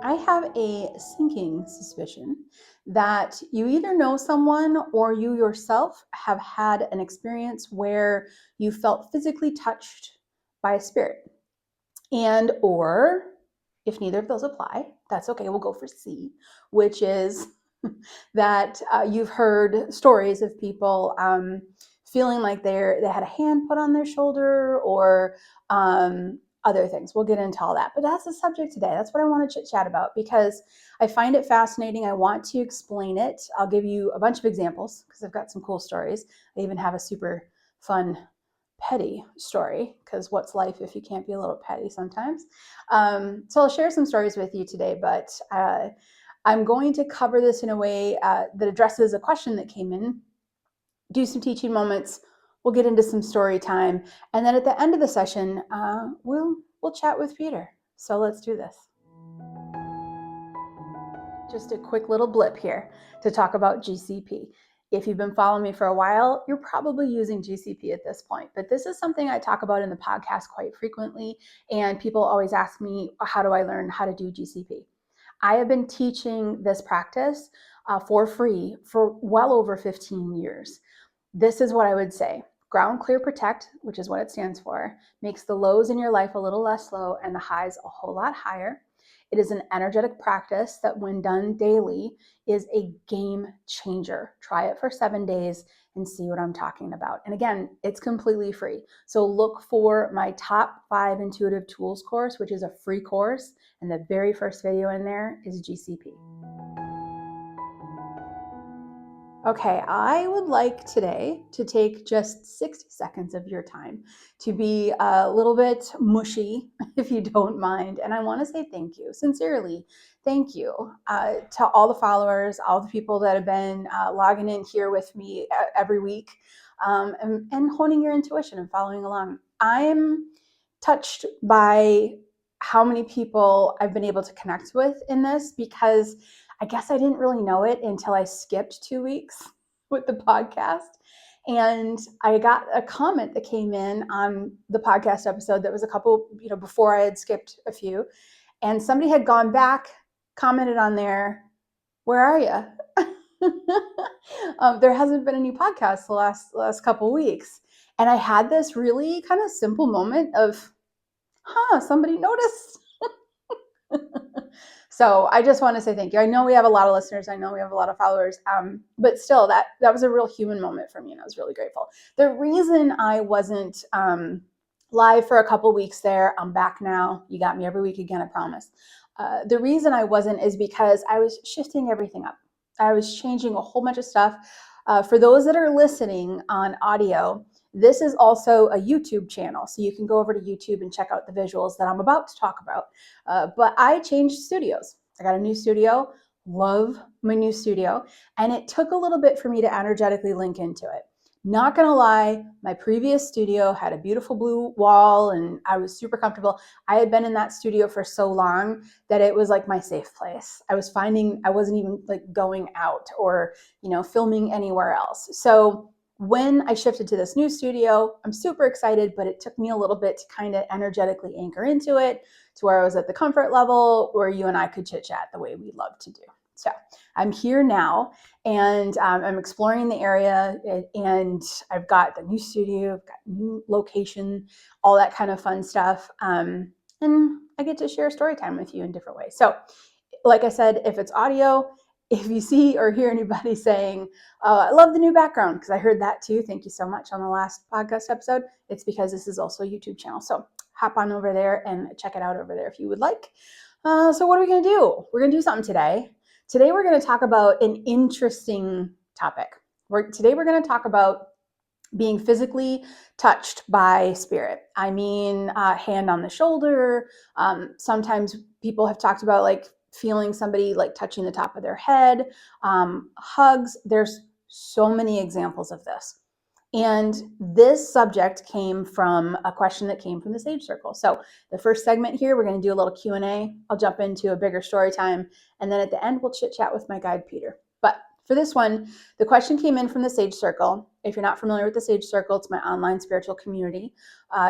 I have a sinking suspicion that you either know someone or you yourself have had an experience where you felt physically touched by a spirit. And or if neither of those apply, that's okay. We'll go for C, which is that you've heard stories of people feeling like they had a hand put on their shoulder or other things. We'll get into all that. But that's the subject today. That's what I want to chit chat about because I find it fascinating. I want to explain it. I'll give you a bunch of examples because I've got some cool stories. I even have a super fun petty story because what's life if you can't be a little petty sometimes. So I'll share some stories with you today, but I'm going to cover this in a way that addresses a question that came in, do some teaching moments, we'll get into some story time, and then at the end of the session, we'll chat with Peter. So let's do this. Just a quick little blip here to talk about GCP. If you've been following me for a while, you're probably using GCP at this point, but this is something I talk about in the podcast quite frequently, and people always ask me, how do I learn how to do GCP? I have been teaching this practice for free for well over 15 years. This is what I would say. Ground Clear Protect, which is what it stands for, makes the lows in your life a little less low and the highs a whole lot higher. It is an energetic practice that when done daily is a game changer. Try it for 7 days and see what I'm talking about. And again, it's completely free. So look for my top 5 intuitive tools course, which is a free course. And the very first video in there is GCP. Okay, I would like today to take just 60 seconds of your time to be a little bit mushy, if you don't mind. And I want to say thank you, sincerely, thank you to all the followers, all the people that have been logging in here with me every week and honing your intuition and following along. I'm touched by how many people I've been able to connect with in this because I guess I didn't really know it until I skipped 2 weeks with the podcast. And I got a comment that came in on the podcast episode that was a couple, before I had skipped a few. And somebody had gone back, commented on there, where are you? There hasn't been any podcasts the last couple weeks. And I had this really kind of simple moment of, somebody noticed. So I just want to say thank you. I know we have a lot of listeners. I know we have a lot of followers, but still that was a real human moment for me, and I was really grateful. The reason I wasn't live for a couple weeks there, I'm back now. You got me every week again, I promise. The reason I wasn't is because I was shifting everything up. I was changing a whole bunch of stuff. For those that are listening on audio, this is also a YouTube channel, so you can go over to YouTube and check out the visuals that I'm about to talk about. But I changed studios. I got a new studio, love my new studio, and it took a little bit for me to energetically link into it. Not gonna lie, my previous studio had a beautiful blue wall and I was super comfortable. I had been in that studio for so long that it was like my safe place. I was finding I wasn't even like going out or, filming anywhere else. So when I shifted to this new studio, I'm super excited, but it took me a little bit to kind of energetically anchor into it to where I was at the comfort level where you and I could chit chat the way we love to do. So I'm here now and I'm exploring the area and I've got the new studio, I've got new location, all that kind of fun stuff. And I get to share story time with you in different ways. So like I said, if it's audio, if you see or hear anybody saying, I love the new background, because I heard that too. Thank you so much on the last podcast episode. It's because this is also a YouTube channel. So hop on over there and check it out over there if you would like. So what are we going to do? We're going to do something today. Today we're going to talk about an interesting topic. Today we're going to talk about being physically touched by spirit. I mean, hand on the shoulder. Sometimes people have talked about like feeling somebody like touching the top of their head, hugs. There's so many examples of this. And this subject came from a question that came from the Sage Circle. So the first segment here, we're going to do a little Q&A. I'll jump into a bigger story time. And then at the end, we'll chit chat with my guide, Peter. But for this one, the question came in from the Sage Circle. If you're not familiar with the Sage Circle, it's my online spiritual community.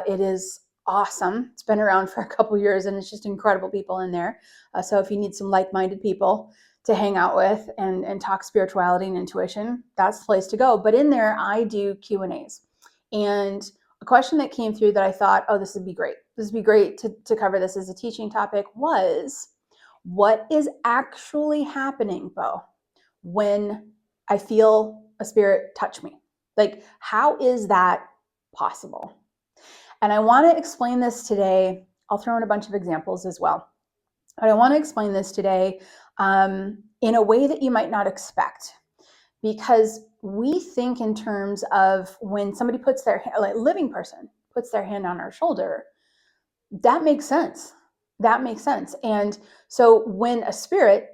It is awesome. It's been around for a couple years, and it's just incredible people in there. So if you need some like-minded people to hang out with and talk spirituality and intuition, that's the place to go. But in there, I do Q&As. And a question that came through that I thought, oh, this would be great. This would be great to cover this as a teaching topic was, what is actually happening, Bo, when I feel a spirit touch me? Like, how is that possible? And I want to explain this today. I'll throw in a bunch of examples as well. But I want to explain this today in a way that you might not expect. Because we think in terms of when somebody puts their hand, like a living person puts their hand on our shoulder, that makes sense. That makes sense. And so when a spirit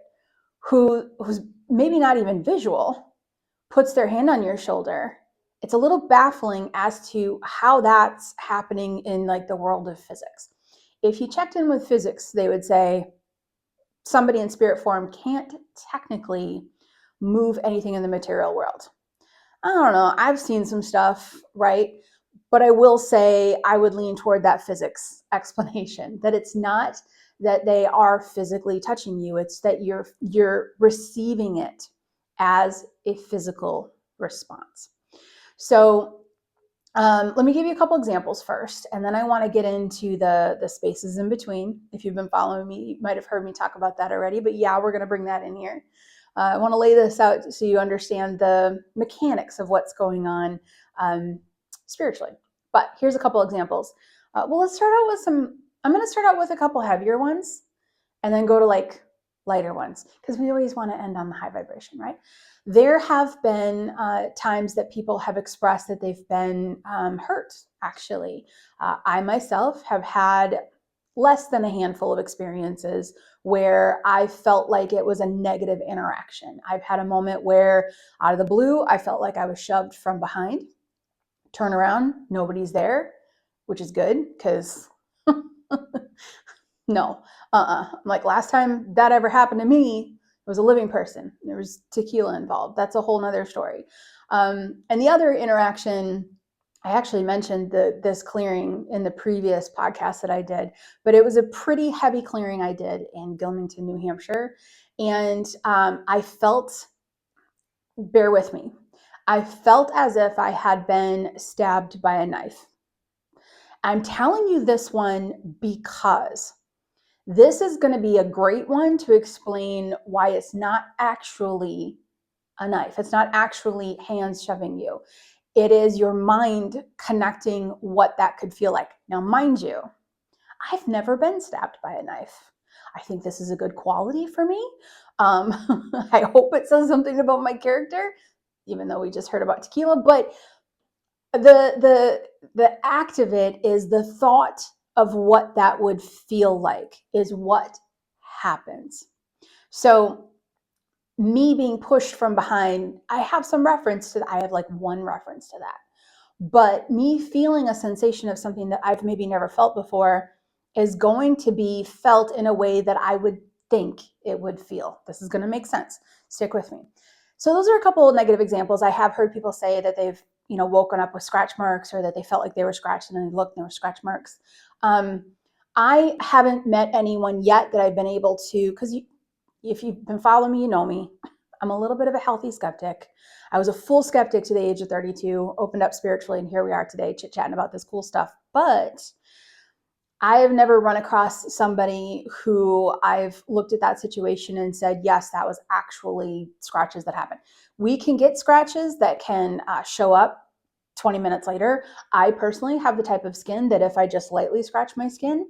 who's maybe not even visual puts their hand on your shoulder, it's a little baffling as to how that's happening in like the world of physics. If you checked in with physics, they would say somebody in spirit form can't technically move anything in the material world. I don't know. I've seen some stuff, right? But I will say I would lean toward that physics explanation, that it's not that they are physically touching you. It's that you're receiving it as a physical response. So let me give you a couple examples first, and then I want to get into the spaces in between. If you've been following me, you might have heard me talk about that already, but yeah, we're going to bring that in here. I want to lay this out so you understand the mechanics of what's going on spiritually. But here's a couple examples. Well, let's start out with I'm going to start out with a couple heavier ones and then go to like lighter ones, because we always want to end on the high vibration, right? There have been times that people have expressed that they've been hurt, actually. I myself have had less than a handful of experiences where I felt like it was a negative interaction. I've had a moment where out of the blue, I felt like I was shoved from behind. Turn around, nobody's there, which is good because no, like last time that ever happened to me, it was a living person. There was tequila involved. That's a whole nother story. And the other interaction, I actually mentioned this clearing in the previous podcast that I did, but it was a pretty heavy clearing I did in Gilmanton, New Hampshire. And I felt, bear with me, I felt as if I had been stabbed by a knife. I'm telling you this one because this is going to be a great one to explain why it's not actually a knife. It's not actually hands shoving you. It is your mind connecting what that could feel like. Now, mind you, I've never been stabbed by a knife. I think this is a good quality for me. I hope it says something about my character, even though we just heard about tequila. But the act of it is the thought of what that would feel like is what happens. So me being pushed from behind, I have some reference to that. I have like one reference to that. But me feeling a sensation of something that I've maybe never felt before is going to be felt in a way that I would think it would feel. This is going to make sense. Stick with me. So those are a couple of negative examples. I have heard people say that they've woken up with scratch marks, or that they felt like they were scratched and then they looked and there were scratch marks. I haven't met anyone yet that I've been able to, because if you've been following me, you know me. I'm a little bit of a healthy skeptic. I was a full skeptic to the age of 32, opened up spiritually, and here we are today chit-chatting about this cool stuff. But I have never run across somebody who I've looked at that situation and said, yes, that was actually scratches that happened. We can get scratches that can show up 20 minutes later. I personally have the type of skin that if I just lightly scratch my skin,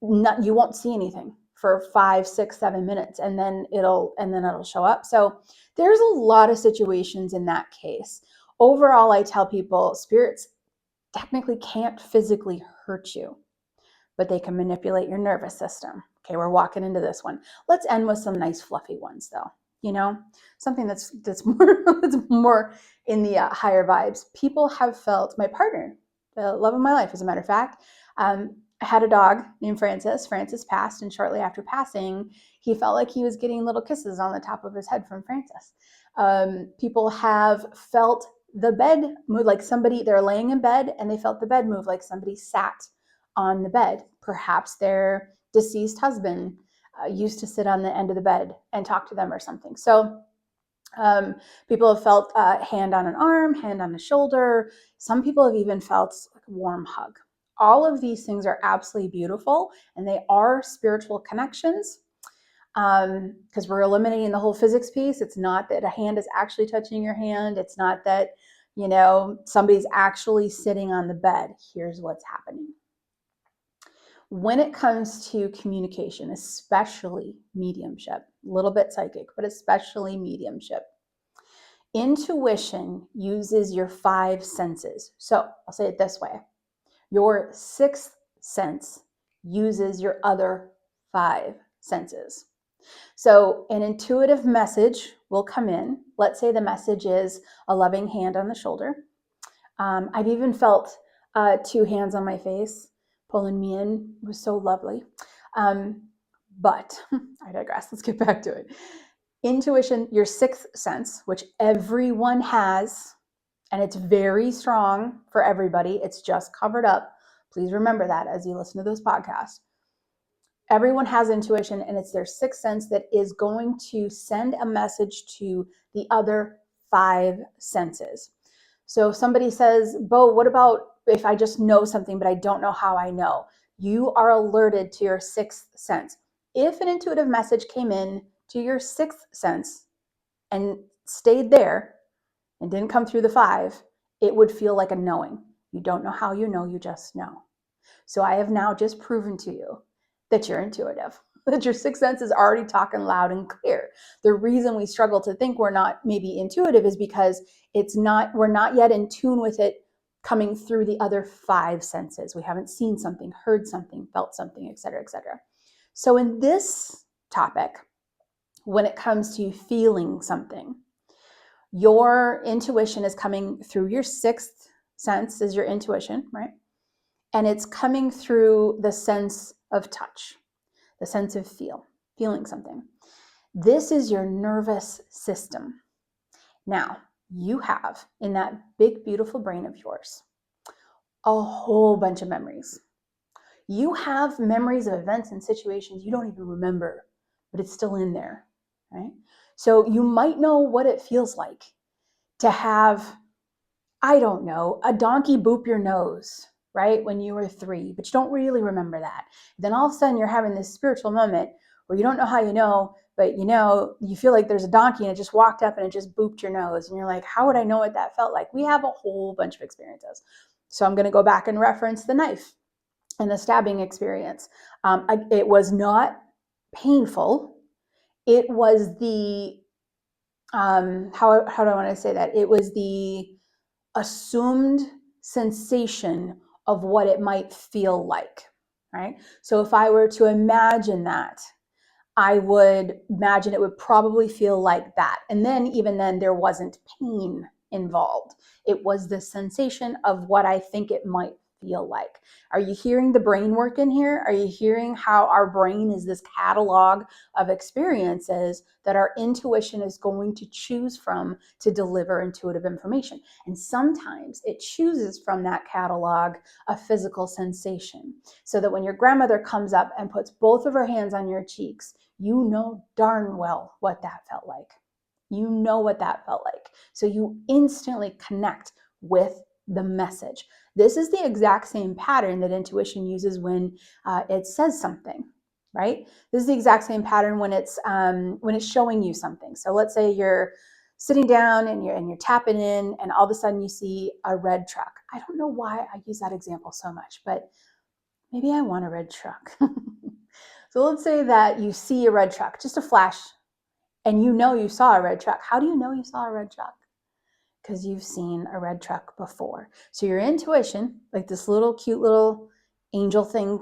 you won't see anything for 5, 6, 7 minutes, and then it'll show up. So there's a lot of situations in that case. Overall, I tell people spirits technically can't physically hurt you, but they can manipulate your nervous system. Okay, we're walking into this one. Let's end with some nice fluffy ones though. Something that's more that's more in the higher vibes. People have felt, my partner, the love of my life, as a matter of fact, I had a dog named Francis. Francis passed, and shortly after passing, he felt like he was getting little kisses on the top of his head from Francis. People have felt the bed move, like somebody, they're laying in bed and they felt the bed move, like somebody sat on the bed. Perhaps their deceased husband used to sit on the end of the bed and talk to them or something. So people have felt hand on an arm, hand on a shoulder. Some people have even felt like a warm hug. All of these things are absolutely beautiful, and they are spiritual connections, because we're eliminating the whole physics piece. It's not that a hand is actually touching your hand. It's not that, somebody's actually sitting on the bed. Here's what's happening. When it comes to communication, especially mediumship, a little bit psychic, but especially mediumship, intuition uses your 5 senses. So I'll say it this way. Your 6th sense uses your other 5 senses. So an intuitive message will come in. Let's say the message is a loving hand on the shoulder. I've even felt 2 hands on my face pulling me in. It was so lovely. But I digress. Let's get back to it. Intuition, your 6th sense, which everyone has, and it's very strong for everybody. It's just covered up. Please remember that as you listen to this podcast. Everyone has intuition, and it's their 6th sense that is going to send a message to the other 5 senses. So if somebody says, Bo, what about if I just know something, but I don't know how I know? You are alerted to your 6th sense. If an intuitive message came in to your 6th sense and stayed there and didn't come through the 5, it would feel like a knowing. You don't know how you know, you just know. So I have now just proven to you that you're intuitive, that your 6th sense is already talking loud and clear. The reason we struggle to think we're not maybe intuitive is because we're not yet in tune with it coming through the other 5 senses. We haven't seen something, heard something, felt something, et cetera, et cetera. So in this topic, when it comes to feeling something, your intuition is coming through your 6th sense is your intuition, right? And it's coming through the sense of touch, the sense of feeling something. This is your nervous system. Now, you have in that big, beautiful brain of yours a whole bunch of memories. You have memories of events and situations you don't even remember, but it's still in there, right? So you might know what it feels like to have, I don't know, a donkey boop your nose, right? When you were 3, but you don't really remember that. Then all of a sudden you're having this spiritual moment where you don't know how you know, but you feel like there's a donkey and it just walked up and it just booped your nose. And you're like, how would I know what that felt like? We have a whole bunch of experiences. So I'm going to go back and reference the knife and the stabbing experience. It was not painful. It was the, how do I want to say that? It was the assumed sensation of what it might feel like, right? So if I were to imagine that, I would imagine it would probably feel like that. And then even then there wasn't pain involved. It was the sensation of what I think it might feel like. Are you hearing the brain work in here? Are you hearing how our brain is this catalog of experiences that our intuition is going to choose from to deliver intuitive information? And sometimes it chooses from that catalog a physical sensation, so that when your grandmother comes up and puts both of her hands on your cheeks, you know darn well what that felt like. You know what that felt like. So you instantly connect with the message. This is the exact same pattern that intuition uses when it says something, right? This is the exact same pattern when it's showing you something. So let's say you're sitting down and you're tapping in, and all of a sudden you see a red truck. I don't know why I use that example so much, but maybe I want a red truck. So let's say that you see a red truck, just a flash, and you know you saw a red truck. How do you know you saw a red truck? Because you've seen a red truck before. So your intuition, like this little cute little angel thing,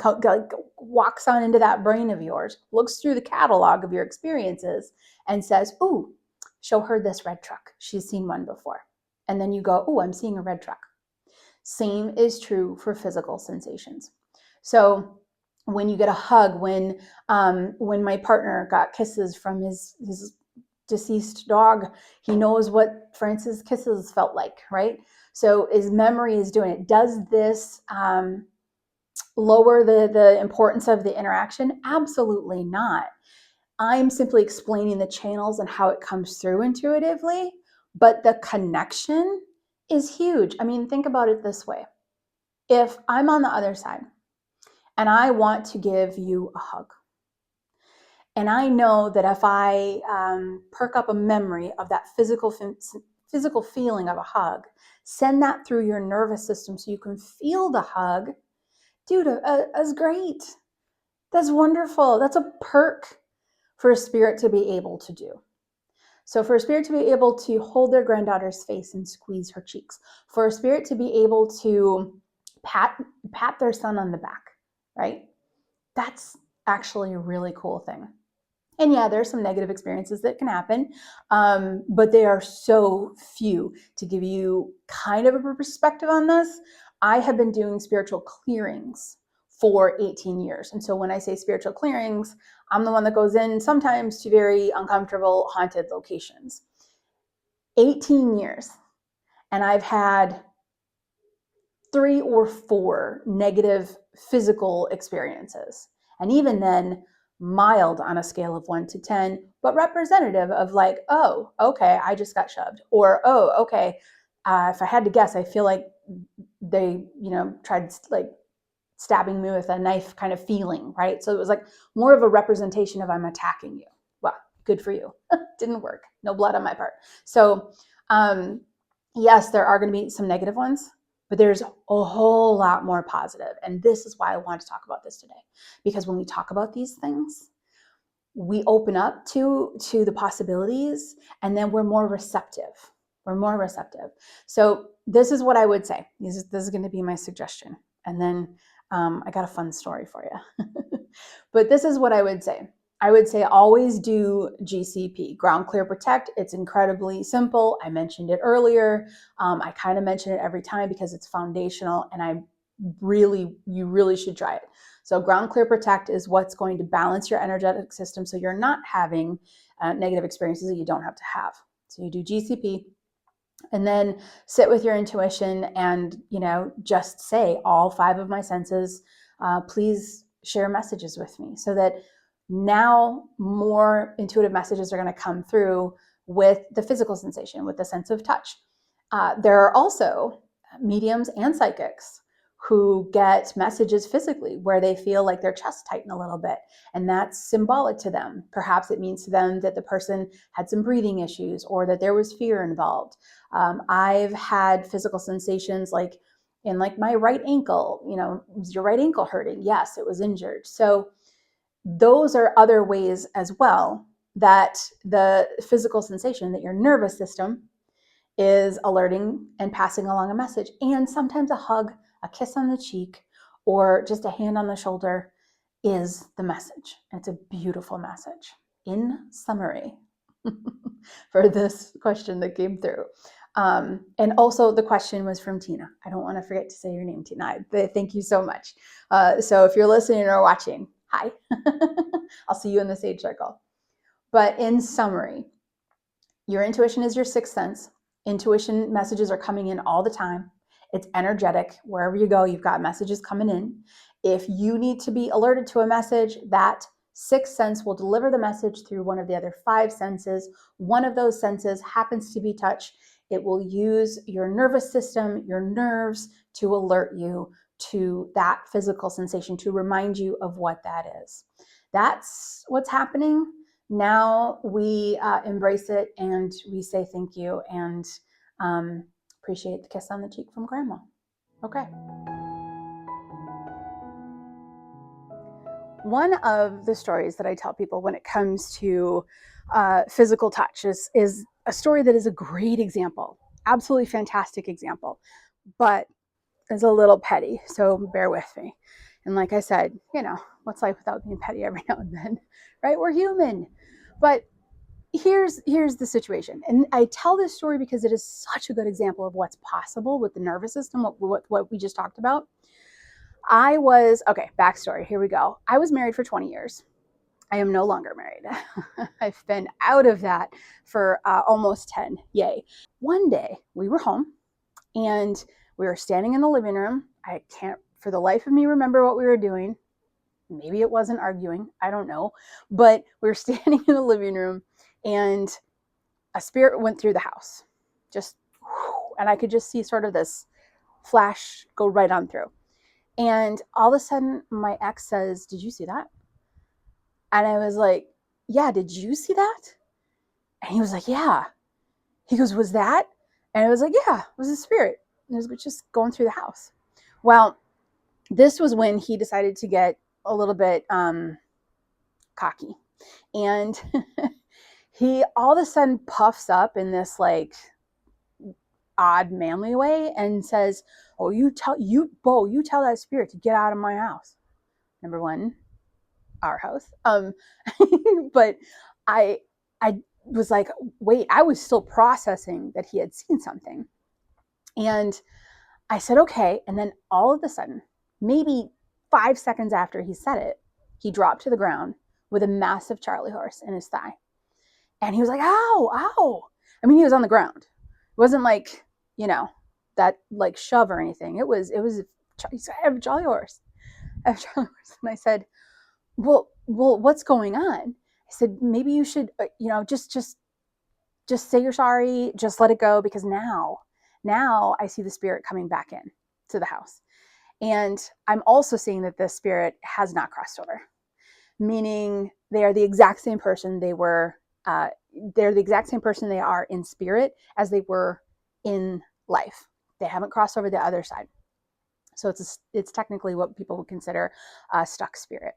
walks on into that brain of yours, looks through the catalog of your experiences and says, ooh, show her this red truck. She's seen one before. And then you go, ooh, I'm seeing a red truck. Same is true for physical sensations. So when you get a hug, when my partner got kisses from his deceased dog, he knows what Francis' kisses felt like, right? So his memory is doing it. Does this lower the importance of the interaction? Absolutely not. I'm simply explaining the channels and how it comes through intuitively, but the connection is huge. I mean, think about it this way. If I'm on the other side and I want to give you a hug, and I know that if I perk up a memory of that physical feeling of a hug, send that through your nervous system so you can feel the hug, dude, that's great. That's wonderful. That's a perk for a spirit to be able to do. So for a spirit to be able to hold their granddaughter's face and squeeze her cheeks, for a spirit to be able to pat their son on the back, right? That's actually a really cool thing. And yeah, there's some negative experiences that can happen, but they are so few. To give you kind of a perspective on this, I have been doing spiritual clearings for 18 years. And so when I say spiritual clearings, I'm the one that goes in sometimes to very uncomfortable, haunted locations. 18 years. And I've had 3 or 4 negative physical experiences. And even then, mild on a scale of 1 to 10, but representative of like, oh, okay, I just got shoved. Or, oh, okay, if I had to guess, I feel like they, tried like stabbing me with a knife kind of feeling, right? So it was like more of a representation of I'm attacking you. Well, good for you. Didn't work. No blood on my part. So, yes, there are going to be some negative ones, but there's a whole lot more positive. And this is why I want to talk about this today. Because when we talk about these things, we open up to the possibilities, and then we're more receptive. We're more receptive. So this is what I would say. This is going to be my suggestion. And then I got a fun story for you. But this is what I would say. I would say always do GCP, Ground Clear Protect. It's incredibly simple. I mentioned it earlier. I kind of mention it every time because it's foundational, and you really should try it. So Ground Clear Protect is what's going to balance your energetic system so you're not having negative experiences that you don't have to have. So you do GCP, and then sit with your intuition and, just say all 5 of my senses, please share messages with me, so that now more intuitive messages are going to come through with the physical sensation, with the sense of touch. There are also mediums and psychics who get messages physically where they feel like their chest tighten a little bit, and that's symbolic to them. Perhaps it means to them that the person had some breathing issues or that there was fear involved. I've had physical sensations like in like my right ankle. Was your right ankle hurting? Yes, it was injured. So those are other ways as well that the physical sensation, that your nervous system is alerting and passing along a message. And sometimes a hug, a kiss on the cheek, or just a hand on the shoulder is the message. It's a beautiful message. In summary, for this question that came through. And also the question was from Tina. I don't want to forget to say your name, Tina. Thank you so much. So if you're listening or watching, hi. I'll see you in the sage circle. But in summary, your intuition is your sixth sense. Intuition messages are coming in all the time. It's energetic. Wherever you go, you've got messages coming in. If you need to be alerted to a message, that sixth sense will deliver the message through one of the other 5 senses. One of those senses happens to be touch. It will use your nervous system, your nerves, to alert you to that physical sensation, to remind you of what that is. That's what's happening. Now we embrace it and we say thank you and appreciate the kiss on the cheek from Grandma. Okay. One of the stories that I tell people when it comes to physical touch is a story that is a great example, absolutely fantastic example, but is a little petty, so bear with me. And like I said, what's life without being petty every now and then, right? We're human. But here's the situation. And I tell this story because it is such a good example of what's possible with the nervous system, what we just talked about. Backstory, here we go. I was married for 20 years. I am no longer married. I've been out of that for almost 10. Yay. One day we were home and we were standing in the living room. I can't, for the life of me remember what we were doing. Maybe it wasn't arguing. I don't know. But we were standing in the living room and a spirit went through the house. Just, and I could just see sort of this flash go right on through. And all of a sudden, my ex says, "Did you see that?" And I was like, "Yeah, did you see that?" And he was like, "Yeah." He goes, "Was that?" And I was like, "Yeah, it was a spirit. It was just going through the house." Well, this was when he decided to get a little bit cocky. And he all of a sudden puffs up in this like odd manly way and says, "Oh, you tell that spirit to get out of my house." Number one, our house. But I was like, wait, I was still processing that he had seen something. And I said, okay. And then all of a sudden, maybe 5 seconds after he said it, he dropped to the ground with a massive Charlie horse in his thigh. And he was like, "Ow, ow." I mean, he was on the ground. It wasn't like, that like shove or anything. It was, he said, "I have a Charlie horse. I have a Charlie horse." And I said, well, what's going on? I said, maybe you should, just say you're sorry. Just let it go, because now I see the spirit coming back in to the house. And I'm also seeing that this spirit has not crossed over, meaning they are the exact same person they were. They're the exact same person they are in spirit as they were in life. They haven't crossed over the other side. So it's technically what people would consider a stuck spirit.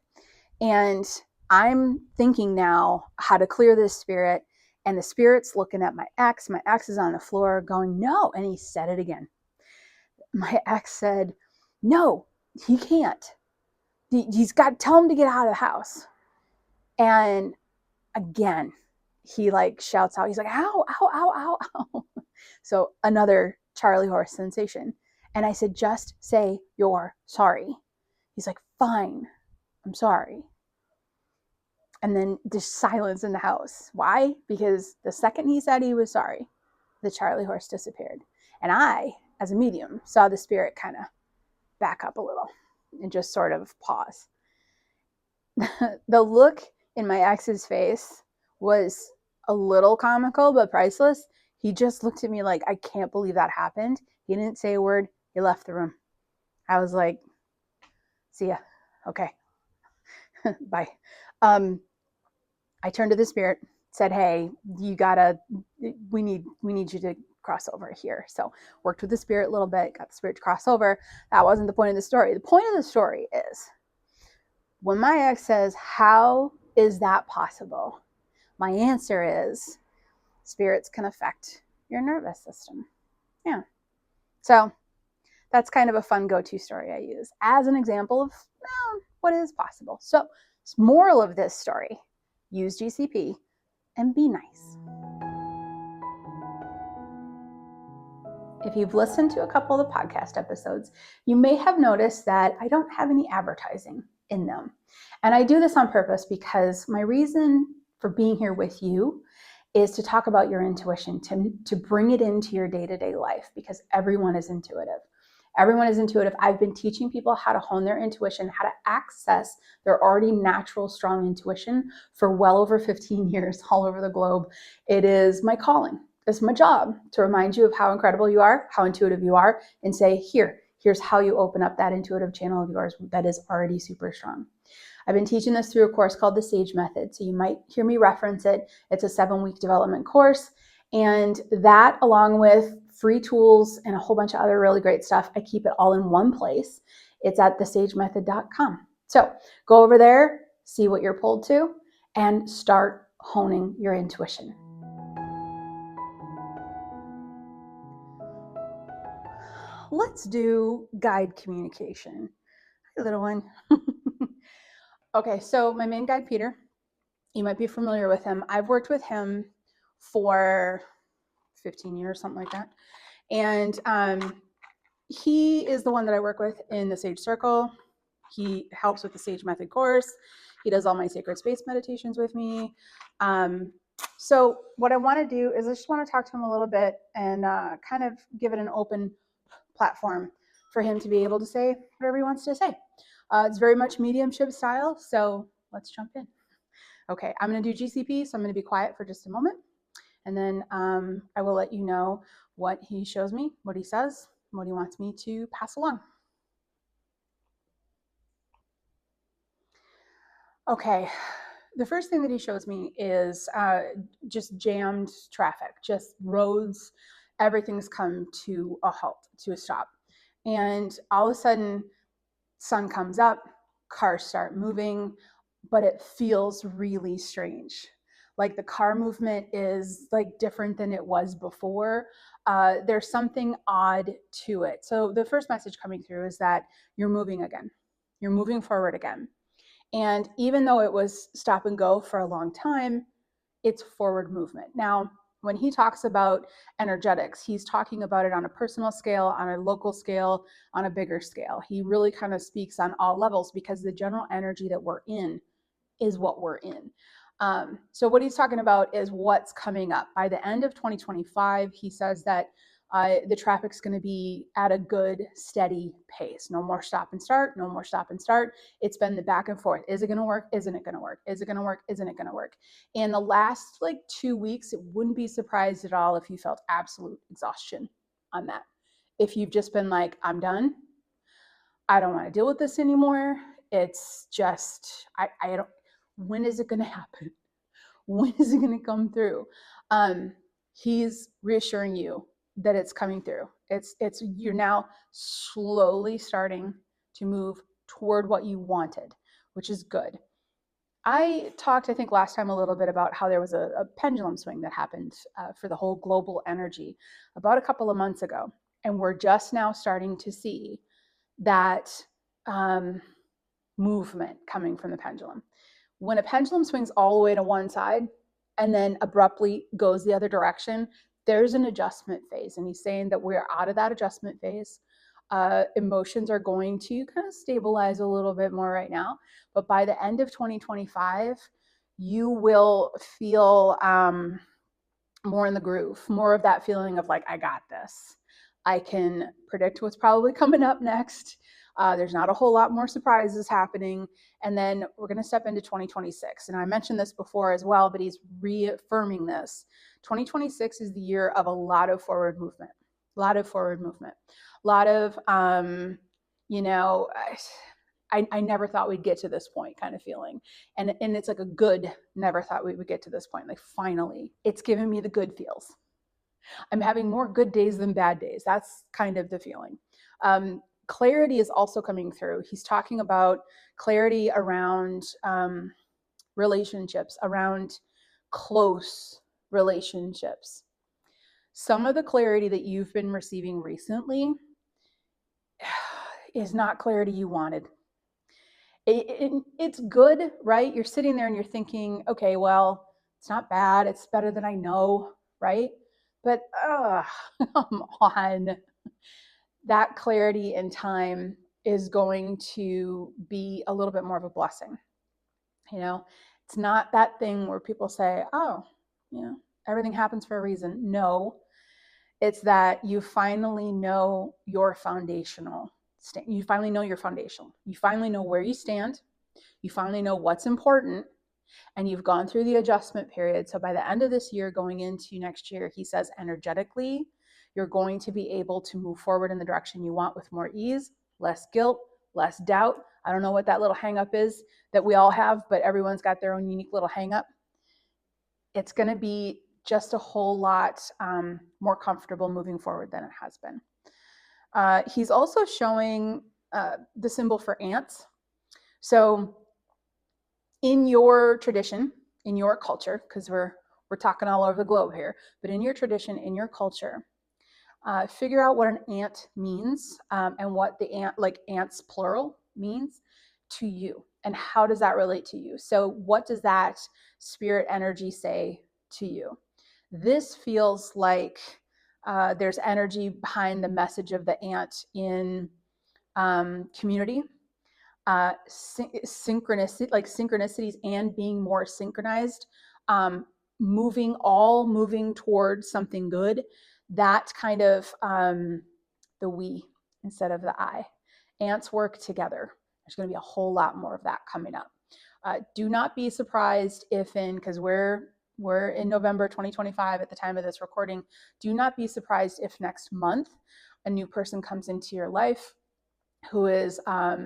And I'm thinking now how to clear this spirit. And the spirit's looking at my ex. My ex is on the floor going, "No." And he said it again. My ex said, "No, he can't. He's got to tell him to get out of the house." And again, he like shouts out, he's like, "Ow, ow, ow, ow, ow." So another Charlie horse sensation. And I said, "Just say you're sorry." He's like, "Fine, I'm sorry." And then just silence in the house. Why? Because the second he said he was sorry, the Charlie horse disappeared. And I, as a medium, saw the spirit kind of back up a little and just sort of pause. The look in my ex's face was a little comical, but priceless. He just looked at me like, "I can't believe that happened." He didn't say a word. He left the room. I was like, "See ya. Okay. Bye." I turned to the spirit, said, "Hey, we need you to cross over here." So worked with the spirit a little bit, got the spirit to cross over. That wasn't the point of the story. The point of the story is when my ex says, "How is that possible?" My answer is spirits can affect your nervous system. Yeah. So that's kind of a fun go-to story I use as an example of what is possible. So moral of this story, use GCP and be nice. If you've listened to a couple of the podcast episodes, you may have noticed that I don't have any advertising in them. And I do this on purpose because my reason for being here with you is to talk about your intuition, to bring it into your day-to-day life, because everyone is intuitive. Everyone is intuitive. I've been teaching people how to hone their intuition, how to access their already natural, strong intuition for well over 15 years all over the globe. It is my calling. It's my job to remind you of how incredible you are, how intuitive you are, and say, here's how you open up that intuitive channel of yours that is already super strong. I've been teaching this through a course called the Sage Method. So you might hear me reference it. It's a 7-week development course. And that, along with free tools and a whole bunch of other really great stuff, I keep it all in one place. It's at thesagemethod.com. So go over there, see what you're pulled to, and start honing your intuition. Let's do guide communication. Hi, little one. Okay, so my main guide, Peter, you might be familiar with him. I've worked with him for 15 years, something like that. And he is the one that I work with in the Sage Circle. He helps with the Sage Method course. He does all my sacred space meditations with me. So what I want to do is I just want to talk to him a little bit and kind of give it an open platform for him to be able to say whatever he wants to say. It's very much mediumship style, so let's jump in. Okay, I'm going to do GCP, so I'm going to be quiet for just a moment, and then I will let you know what he shows me, what he says, what he wants me to pass along. Okay, the first thing that he shows me is just jammed traffic, just roads, everything's come to a halt, to a stop. And all of a sudden, sun comes up, cars start moving, but it feels really strange. Like the car movement is like different than it was before. There's something odd to it. So the first message coming through is that you're moving again. You're moving forward again. And even though it was stop and go for a long time, it's forward movement. Now, when he talks about energetics, he's talking about it on a personal scale, on a local scale, on a bigger scale. He really kind of speaks on all levels because the general energy that we're in is what we're in. So what he's talking about is what's coming up. By the end of 2025, he says that the traffic's going to be at a good, steady pace. No more stop and start, no more stop and start. It's been the back and forth. Is it going to work? Isn't it going to work? Is it going to work? Isn't it going to work? In the last like 2 weeks, it wouldn't be surprised at all if you felt absolute exhaustion on that. If you've just been like, I'm done. I don't want to deal with this anymore. It's just, I don't, when is it going to happen? When is it going to come through? He's reassuring you that it's coming through. You're now slowly starting to move toward what you wanted, which is good. I talked, I think, last time a little bit about how there was a pendulum swing that happened for the whole global energy about a couple of months ago. And we're just now starting to see that movement coming from the pendulum. When a pendulum swings all the way to one side and then abruptly goes the other direction, there's an adjustment phase. And he's saying that we're out of that adjustment phase. Emotions are going to kind of stabilize a little bit more right now. But by the end of 2025, you will feel more in the groove, more of that feeling of like, I got this. I can predict what's probably coming up next. There's not a whole lot more surprises happening. And then we're going to step into 2026. And I mentioned this before as well, but he's reaffirming this. 2026 is the year of a lot of forward movement, a lot of forward movement, a lot of, I never thought we'd get to this point kind of feeling. And it's like a good, never thought we would get to this point. Like finally, it's giving me the good feels. I'm having more good days than bad days. That's kind of the feeling. Clarity is also coming through. He's talking about clarity around relationships, around close relationships. Some of the clarity that you've been receiving recently is not clarity you wanted. It's good, right? You're sitting there and you're thinking, okay, well, it's not bad. It's better than I know, right? But come on. That clarity in time is going to be a little bit more of a blessing. You know, it's not that thing where people say, oh, everything happens for a reason. No, it's that you finally know your foundational. You finally know your foundational. You finally know where you stand. You finally know what's important. And you've gone through the adjustment period. So by the end of this year, going into next year, he says energetically, you're going to be able to move forward in the direction you want with more ease, less guilt, less doubt. I don't know what that little hang up is that we all have, but everyone's got their own unique little hang up. It's going to be just a whole lot more comfortable moving forward than it has been. He's also showing the symbol for ants. So in your tradition, in your culture, because we're talking all over the globe here, but in your tradition, in your culture, figure out what an ant means and what the ant, like ants plural, means to you, and how does that relate to you. So what does that spirit energy say to you? This feels like there's energy behind the message of the ant in community, synchronicity, like synchronicities and being more synchronized, moving towards something good. That kind of the we instead of the I. Ants work together. There's going to be a whole lot more of that coming up. Do not be surprised if because we're in November 2025 at the time of this recording, do not be surprised if next month a new person comes into your life who is a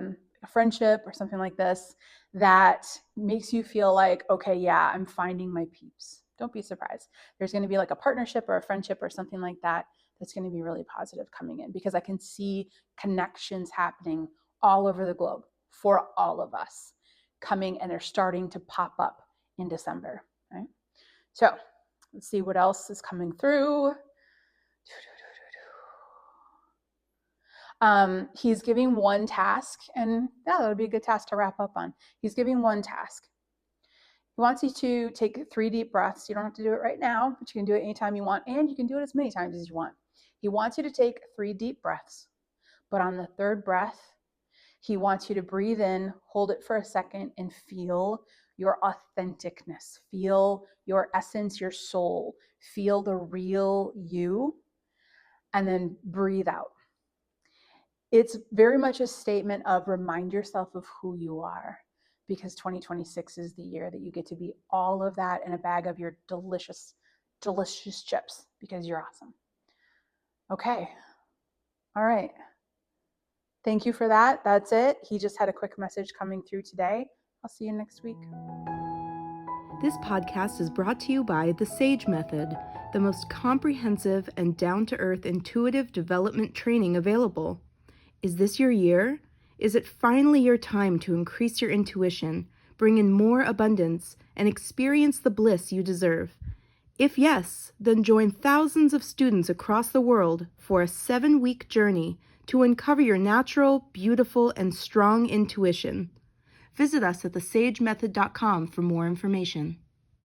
friendship or something like this that makes you feel like, okay, yeah, I'm finding my peeps. Don't be surprised. There's going to be like a partnership or a friendship or something like that that's going to be really positive coming in, because I can see connections happening all over the globe for all of us coming, and they're starting to pop up in December. Right? So let's see what else is coming through. He's giving one task, and that would be a good task to wrap up on. He's giving one task. He wants you to take 3 deep breaths. You don't have to do it right now, but you can do it anytime you want, and you can do it as many times as you want. He wants you to take 3 deep breaths, but on the 3rd breath, he wants you to breathe in, hold it for a second, and feel your authenticness. Feel your essence, your soul. Feel the real you, and then breathe out. It's very much a statement of remind yourself of who you are, because 2026 is the year that you get to be all of that in a bag of your delicious, delicious chips, because you're awesome. Okay. All right. Thank you for that. That's it. He just had a quick message coming through today. I'll see you next week. This podcast is brought to you by the SAGE Method, the most comprehensive and down-to-earth intuitive development training available. Is this your year? Is it finally your time to increase your intuition, bring in more abundance, and experience the bliss you deserve? If yes, then join thousands of students across the world for a 7-week journey to uncover your natural, beautiful, and strong intuition. Visit us at thesagemethod.com for more information.